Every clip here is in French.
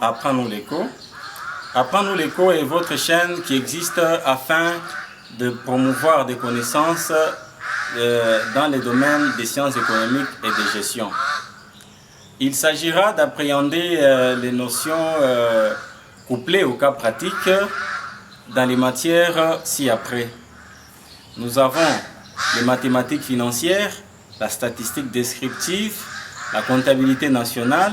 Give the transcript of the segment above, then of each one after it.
Apprends-nous l'écho. Apprends-nous l'écho est votre chaîne qui existe afin de promouvoir des connaissances dans les domaines des sciences économiques et de gestion. Il s'agira d'appréhender les notions couplées au cas pratique dans les matières ci-après. Nous avons les mathématiques financières, la statistique descriptive, la comptabilité nationale,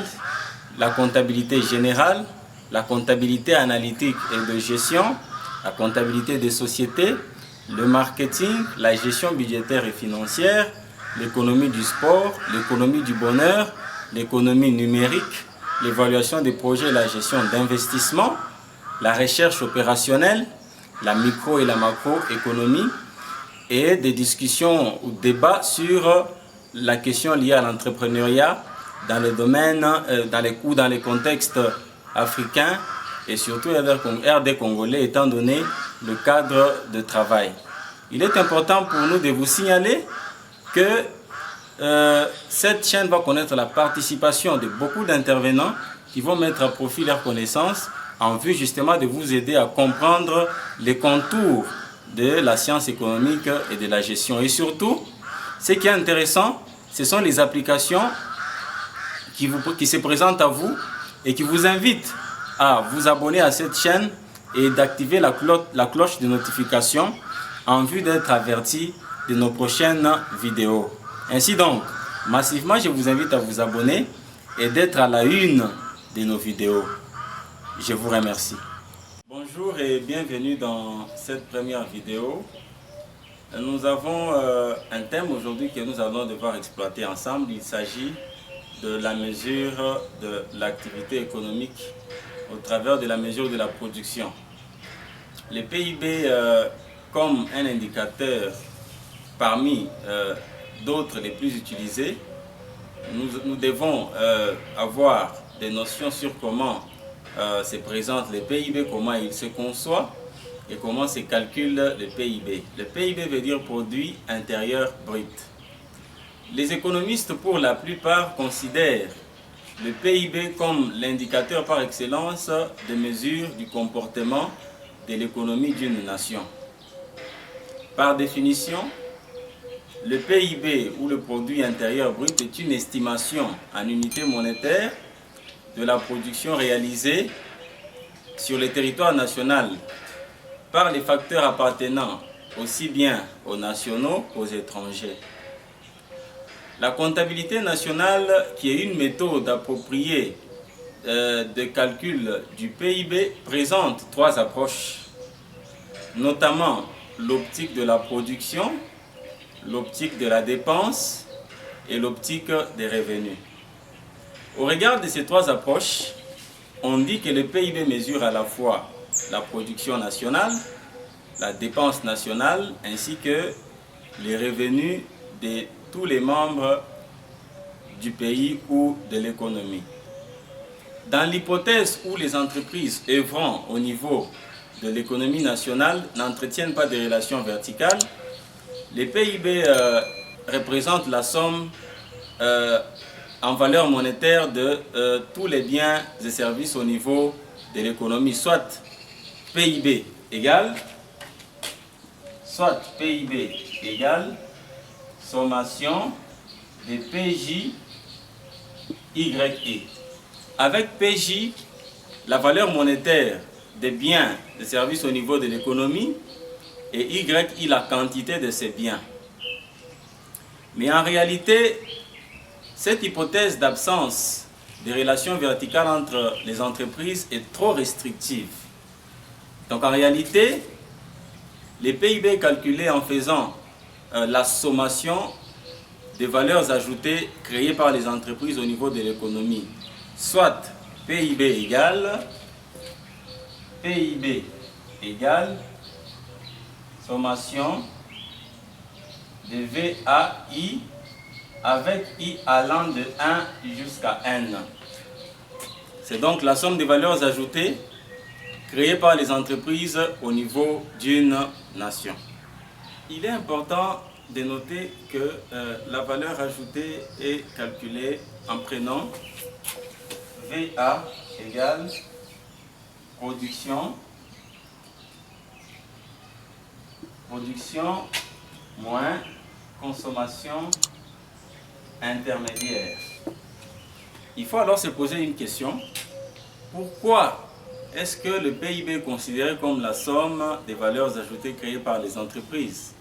la comptabilité générale, la comptabilité analytique et de gestion, la comptabilité des sociétés, le marketing, la gestion budgétaire et financière, l'économie du sport, l'économie du bonheur, l'économie numérique, l'évaluation des projets et la gestion d'investissement, la recherche opérationnelle, la micro et la macroéconomie et des discussions ou débats sur la question liée à l'entrepreneuriat dans les domaines, dans les contextes africains et surtout RD congolais étant donné le cadre de travail. Il est important pour nous de vous signaler que cette chaîne va connaître la participation de beaucoup d'intervenants qui vont mettre à profit leurs connaissances en vue justement de vous aider à comprendre les contours de la science économique et de la gestion. Et surtout, ce qui est intéressant, ce sont les applications qui se présentent à vous et qui vous invitent à vous abonner à cette chaîne et d'activer la cloche de notification en vue d'être averti de nos prochaines vidéos. Ainsi donc, massivement, je vous invite à vous abonner et d'être à la une de nos vidéos. Je vous remercie. Bonjour et bienvenue dans cette première vidéo. Nous avons un thème aujourd'hui que nous allons devoir exploiter ensemble. Il s'agit de la mesure de l'activité économique au travers de la mesure de la production. Le PIB comme un indicateur parmi d'autres les plus utilisés, nous devons avoir des notions sur comment se présente le PIB, comment il se conçoit et comment se calcule le PIB. Le PIB veut dire produit intérieur brut. Les économistes, pour la plupart, considèrent le PIB comme l'indicateur par excellence de mesure du comportement de l'économie d'une nation. Par définition, le PIB ou le produit intérieur brut est une estimation en unité monétaire de la production réalisée sur le territoire national par les facteurs appartenant aussi bien aux nationaux qu'aux étrangers. La comptabilité nationale, qui est une méthode appropriée de calcul du PIB, présente trois approches, notamment l'optique de la production, l'optique de la dépense et l'optique des revenus. Au regard de ces trois approches, on dit que le PIB mesure à la fois la production nationale, la dépense nationale ainsi que les revenus de tous les membres du pays ou de l'économie. Dans l'hypothèse où les entreprises œuvrant au niveau de l'économie nationale n'entretiennent pas de relations verticales, les PIB représentent la somme en valeur monétaire de tous les biens et services au niveau de l'économie, soit PIB égale sommation de PJ YI. Avec PJ, la valeur monétaire des biens et services au niveau de l'économie et YI, la quantité de ces biens. Mais en réalité, cette hypothèse d'absence de relations verticales entre les entreprises est trop restrictive. Donc en réalité, les PIB est calculé en faisant la sommation des valeurs ajoutées créées par les entreprises au niveau de l'économie. Soit PIB égale sommation de VAI avec I allant de 1 jusqu'à N. C'est donc la somme des valeurs ajoutées créées par les entreprises au niveau d'une nation. Il est important de noter que la valeur ajoutée est calculée en prenant VA égale production moins consommation intermédiaire. Il faut alors se poser une question. Pourquoi est-ce que le PIB est considéré comme la somme des valeurs ajoutées créées par les entreprises?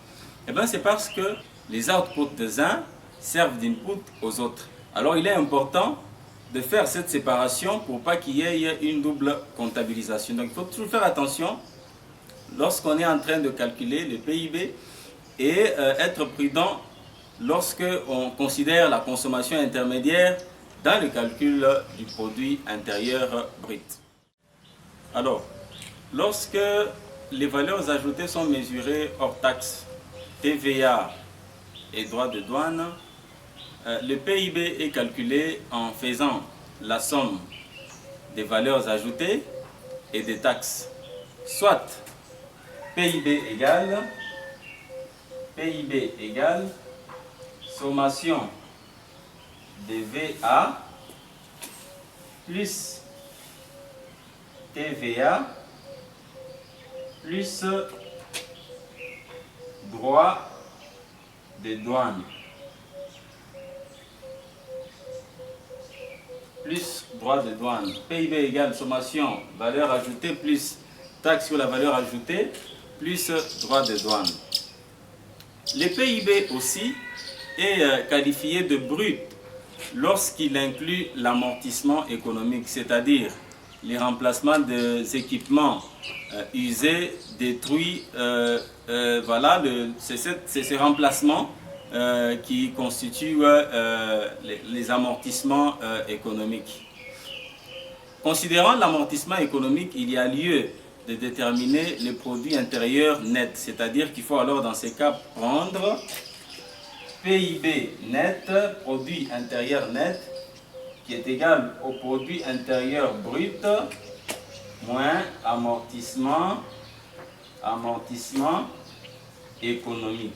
Eh bien, c'est parce que les outputs des uns servent d'input aux autres. Alors, il est important de faire cette séparation pour pas qu'il y ait une double comptabilisation. Donc, il faut toujours faire attention lorsqu'on est en train de calculer le PIB et être prudent lorsque on considère la consommation intermédiaire dans le calcul du produit intérieur brut. Alors, lorsque les valeurs ajoutées sont mesurées hors taxes, TVA et droits de douane, le PIB est calculé en faisant la somme des valeurs ajoutées et des taxes. Soit PIB égale sommation des VA plus TVA plus droit de douane PIB égale sommation valeur ajoutée plus taxe sur la valeur ajoutée plus droit de douane. Le PIB aussi est qualifié de brut lorsqu'il inclut l'amortissement économique, c'est-à-dire les remplacements des équipements usés, détruits. Voilà, c'est ces remplacements qui constituent les amortissements économiques. Considérant l'amortissement économique, il y a lieu de déterminer le produit intérieur net, c'est-à-dire qu'il faut alors dans ces cas prendre PIB net, produit intérieur net, qui est égal au produit intérieur brut moins amortissement économique.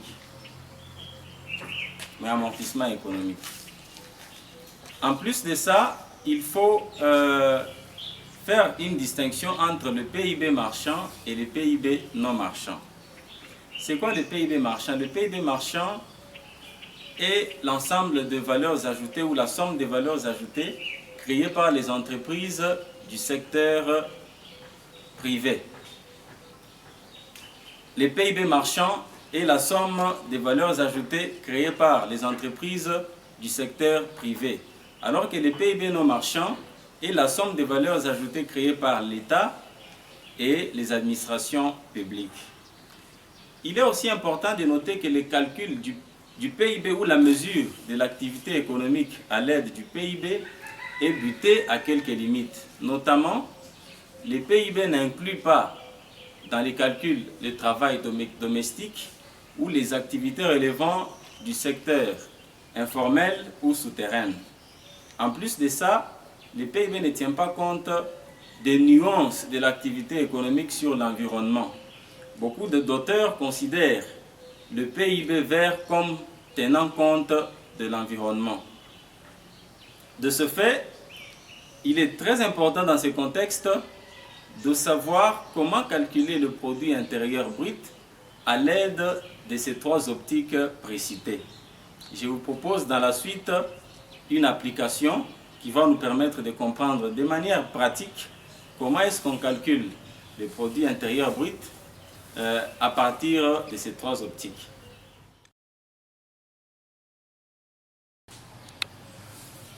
En plus de ça, il faut faire une distinction entre le PIB marchand et le PIB non marchand. C'est quoi le PIB marchand? Le PIB marchand est l'ensemble de valeurs ajoutées ou la somme des valeurs ajoutées créées par les entreprises du secteur privé. Le PIB marchand est la somme des valeurs ajoutées créées par les entreprises du secteur privé, alors que le PIB non marchand est la somme des valeurs ajoutées créées par l'État et les administrations publiques. Il est aussi important de noter que le calcul du PIB ou la mesure de l'activité économique à l'aide du PIB est buté à quelques limites. Notamment, le PIB n'inclut pas dans les calculs le travail domestique ou les activités relevant du secteur informel ou souterrain. En plus de ça, le PIB ne tient pas compte des nuances de l'activité économique sur l'environnement. Beaucoup d'auteurs considèrent le PIB vert comme tenant compte de l'environnement. De ce fait, il est très important dans ce contexte de savoir comment calculer le produit intérieur brut à l'aide de ces trois optiques précitées. Je vous propose dans la suite une application qui va nous permettre de comprendre de manière pratique comment est-ce qu'on calcule le produit intérieur brut à partir de ces trois optiques.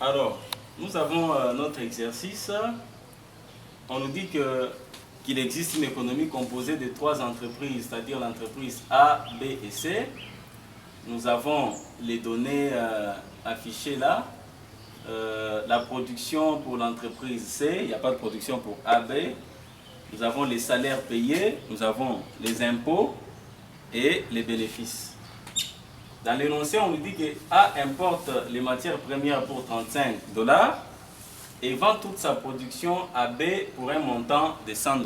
Alors, nous avons notre exercice. On nous dit qu'il existe une économie composée de trois entreprises, c'est-à-dire l'entreprise A, B et C. Nous avons les données affichées là. La production pour l'entreprise C, il n'y a pas de production pour AB. Nous avons les salaires payés, nous avons les impôts et les bénéfices. Dans l'énoncé, on nous dit que A importe les matières premières pour $35 et vend toute sa production à B pour un montant de $100.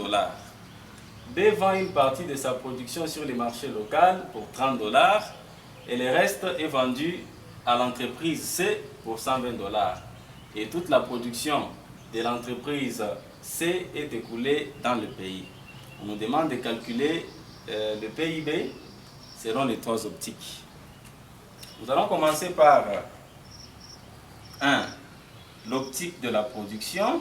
B vend une partie de sa production sur les marchés locaux pour $30 et le reste est vendu à l'entreprise C pour $120. Et toute la production de l'entreprise C est écoulé dans le pays. On nous demande de calculer le PIB selon les trois optiques. Nous allons commencer par 1. L'optique de la production.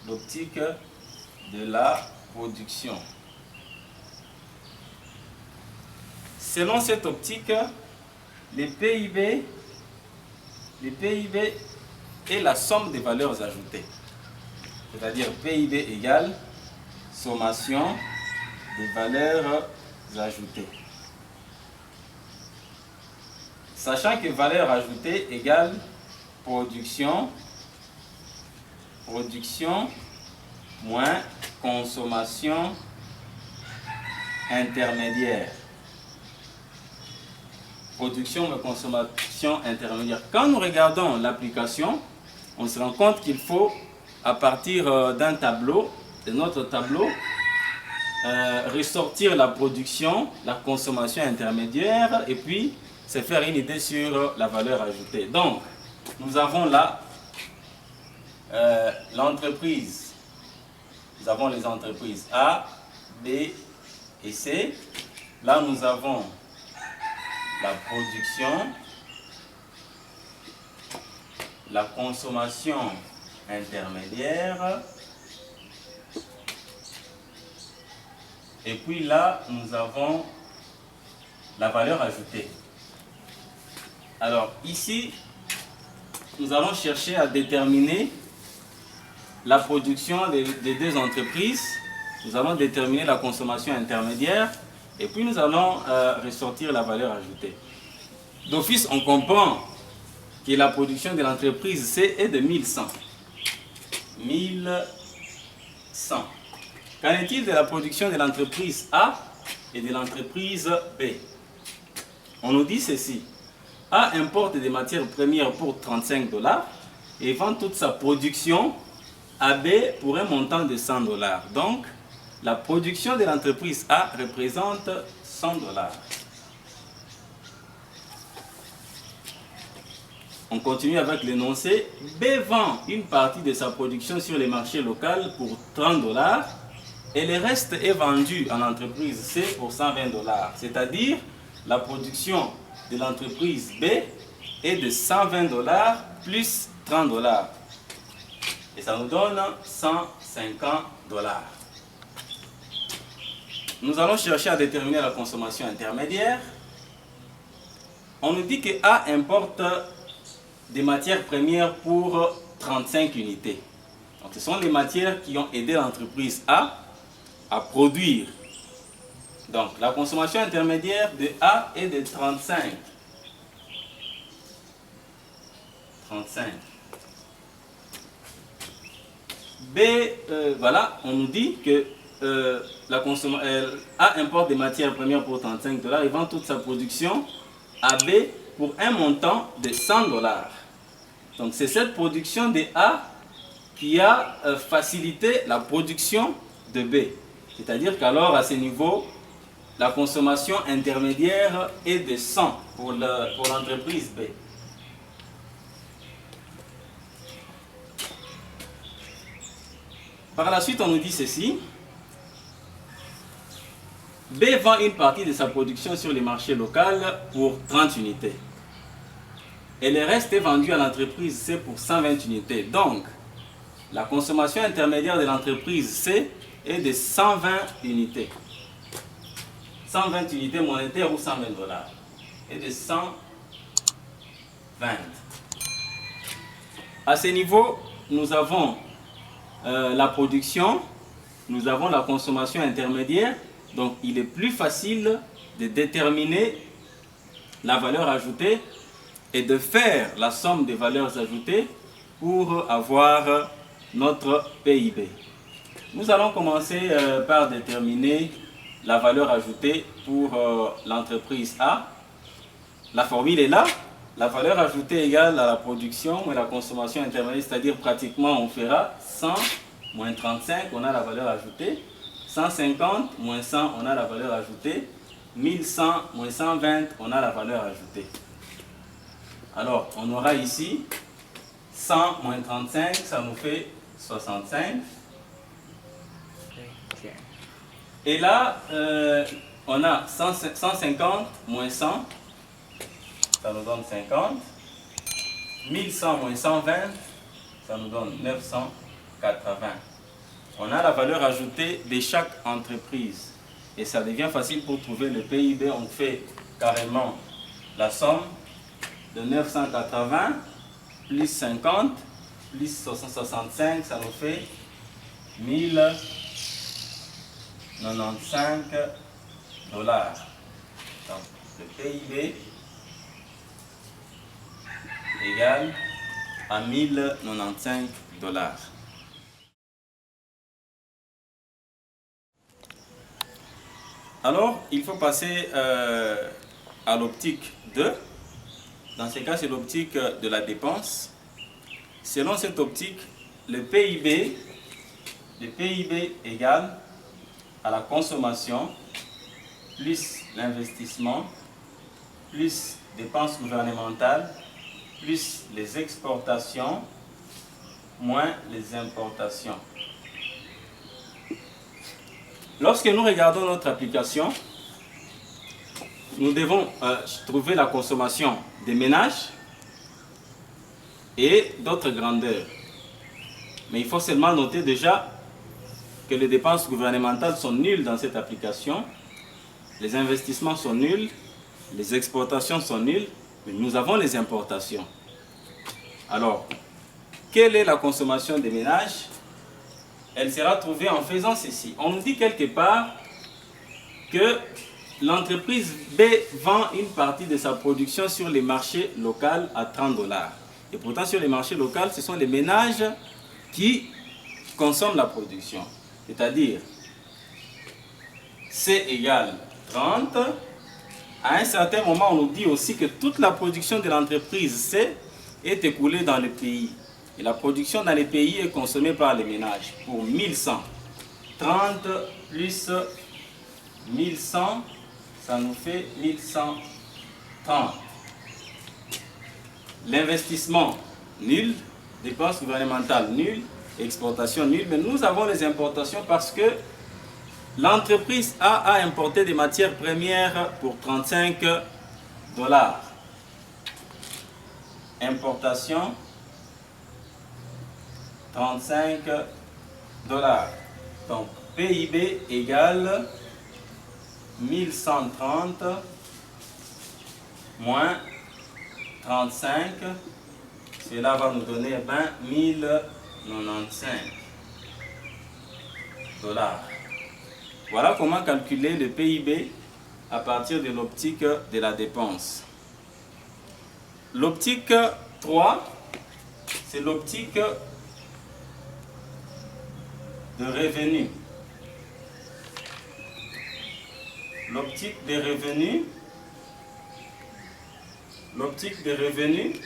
L'optique de la production. Selon cette optique, le PIB est la somme des valeurs ajoutées. C'est-à-dire PIB égale sommation des valeurs ajoutées. Sachant que valeur ajoutée égale production moins consommation intermédiaire. Production et consommation intermédiaire. Quand nous regardons l'application, on se rend compte qu'il faut, à partir d'un tableau, de notre tableau, ressortir la production, la consommation intermédiaire et puis se faire une idée sur la valeur ajoutée. Donc, nous avons là l'entreprise. Nous avons les entreprises A, B et C. Là, nous avons la production, la consommation intermédiaire, et puis là, nous avons la valeur ajoutée. Alors ici, nous allons chercher à déterminer la production des deux entreprises. Nous allons déterminer la consommation intermédiaire. Et puis nous allons ressortir la valeur ajoutée. D'office, on comprend que la production de l'entreprise C est de 1100. 1100. Qu'en est-il de la production de l'entreprise A et de l'entreprise B? On nous dit ceci. A importe des matières premières pour 35 $, et vend toute sa production à B pour un montant de 100 $. Donc, la production de l'entreprise A représente 100 $. On continue avec l'énoncé. B vend une partie de sa production sur les marchés locaux pour 30 $, et le reste est vendu à l'entreprise C pour 120 $. C'est-à-dire, la production de l'entreprise B est de 120 $ plus 30 $. Et ça nous donne 150 $. Nous allons chercher à déterminer la consommation intermédiaire. On nous dit que A importe des matières premières pour 35 unités. Donc ce sont les matières qui ont aidé l'entreprise A à produire. Donc la consommation intermédiaire de A est de 35. B, voilà, on nous dit que A importe des matières premières pour 35 $, et vend toute sa production à B pour un montant de 100 $. Donc c'est cette production de A qui a facilité la production de B. C'est-à-dire qu'alors à ce niveau, la consommation intermédiaire est de 100 pour l'entreprise B. Par la suite, on nous dit ceci. B vend une partie de sa production sur les marchés locaux pour 30 unités. Et le reste est vendu à l'entreprise C pour 120 unités. Donc, la consommation intermédiaire de l'entreprise C est de 120 unités. 120 unités monétaires ou 120 $. Et de 120. À ce niveau, nous avons la production, nous avons la consommation intermédiaire. Donc, il est plus facile de déterminer la valeur ajoutée et de faire la somme des valeurs ajoutées pour avoir notre PIB. Nous allons commencer par déterminer la valeur ajoutée pour l'entreprise A. La formule est là. La valeur ajoutée égale à la production et la consommation intermédiaire, c'est-à-dire pratiquement on fera 100 moins 35, on a la valeur ajoutée. 150 moins 100, on a la valeur ajoutée. 1100 moins 120, on a la valeur ajoutée. Alors, on aura ici 100 moins 35, ça nous fait 65. Et là, on a 150 moins 100, ça nous donne 50. 1100 moins 120, ça nous donne 980. On a la valeur ajoutée de chaque entreprise. Et ça devient facile pour trouver le PIB. On fait carrément la somme de 980 plus 50 plus 65, ça nous fait 1095 dollars. Donc le PIB égale à 1095 dollars. Alors, il faut passer à l'optique 2. Dans ce cas, c'est l'optique de la dépense. Selon cette optique, le PIB égale à la consommation plus l'investissement plus dépenses gouvernementales plus les exportations moins les importations. Lorsque nous regardons notre application, nous devons trouver la consommation des ménages et d'autres grandeurs. Mais il faut seulement noter déjà que les dépenses gouvernementales sont nulles dans cette application, les investissements sont nuls, les exportations sont nulles, mais nous avons les importations. Alors, quelle est la consommation des ménages? Elle sera trouvée en faisant ceci. On nous dit quelque part que l'entreprise B vend une partie de sa production sur les marchés locaux à 30 $. Et pourtant, sur les marchés locaux, ce sont les ménages qui consomment la production. C'est-à-dire, C égale 30. À un certain moment, on nous dit aussi que toute la production de l'entreprise C est écoulée dans le pays. Et la production dans les pays est consommée par les ménages pour 1100. 30 plus 1100, ça nous fait 1130. L'investissement, nul. Dépenses gouvernementales, nul. Exportation, nul. Mais nous avons les importations parce que l'entreprise A importé des matières premières pour 35 $. Importation, 35 $. Donc, PIB égale 1130 moins 35. Cela va nous donner 1095 $. Voilà comment calculer le PIB à partir de l'optique de la dépense. L'optique 3, c'est l'optique de revenus. L'optique des revenus. L'optique des revenus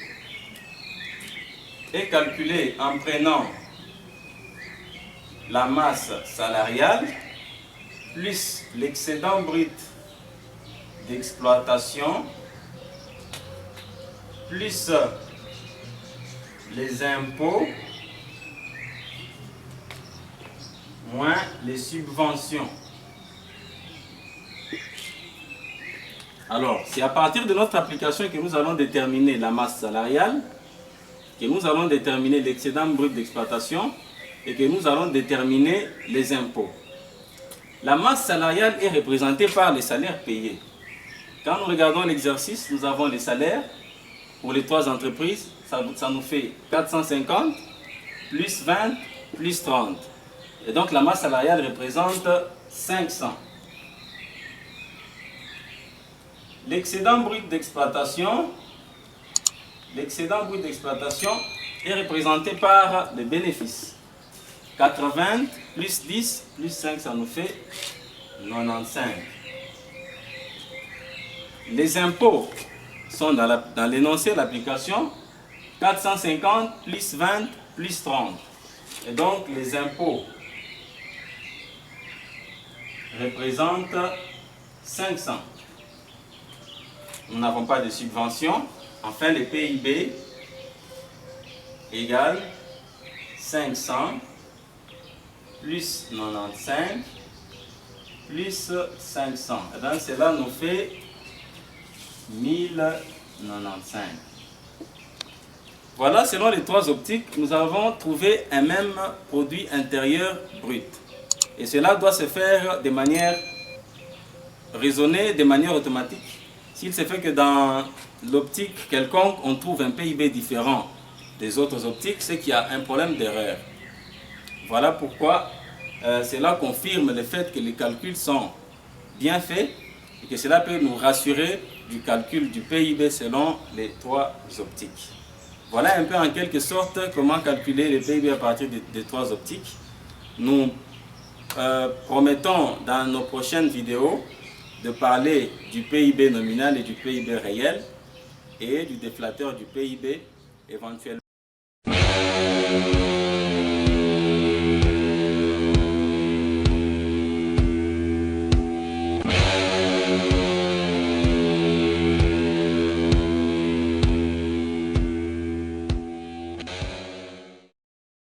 est calculée en prenant la masse salariale plus l'excédent brut d'exploitation plus les impôts moins les subventions. Alors, c'est à partir de notre application que nous allons déterminer la masse salariale, que nous allons déterminer l'excédent brut d'exploitation et que nous allons déterminer les impôts. La masse salariale est représentée par les salaires payés. Quand nous regardons l'exercice, nous avons les salaires pour les 3 entreprises. Ça nous fait 450 plus 20 plus 30. Et donc la masse salariale représente 500. L'excédent brut d'exploitation est représenté par les bénéfices. 80 plus 10 plus 5, ça nous fait 95. Les impôts sont dans l'énoncé de l'application. 450 plus 20 plus 30. Et donc les impôts représentent 500. Nous n'avons pas de subvention. Enfin, le PIB égale 500 plus 95 plus 500. Et donc cela nous fait 1095. Voilà, selon les trois optiques, nous avons trouvé un même produit intérieur brut. Et cela doit se faire de manière raisonnée, de manière automatique. S'il se fait que dans l'optique quelconque, on trouve un PIB différent des autres optiques, c'est qu'il y a un problème d'erreur. Voilà pourquoi cela confirme le fait que les calculs sont bien faits et que cela peut nous rassurer du calcul du PIB selon les trois optiques. Voilà un peu en quelque sorte comment calculer le PIB à partir des trois optiques. Nous promettons dans nos prochaines vidéos de parler du PIB nominal et du PIB réel et du déflateur du PIB éventuellement.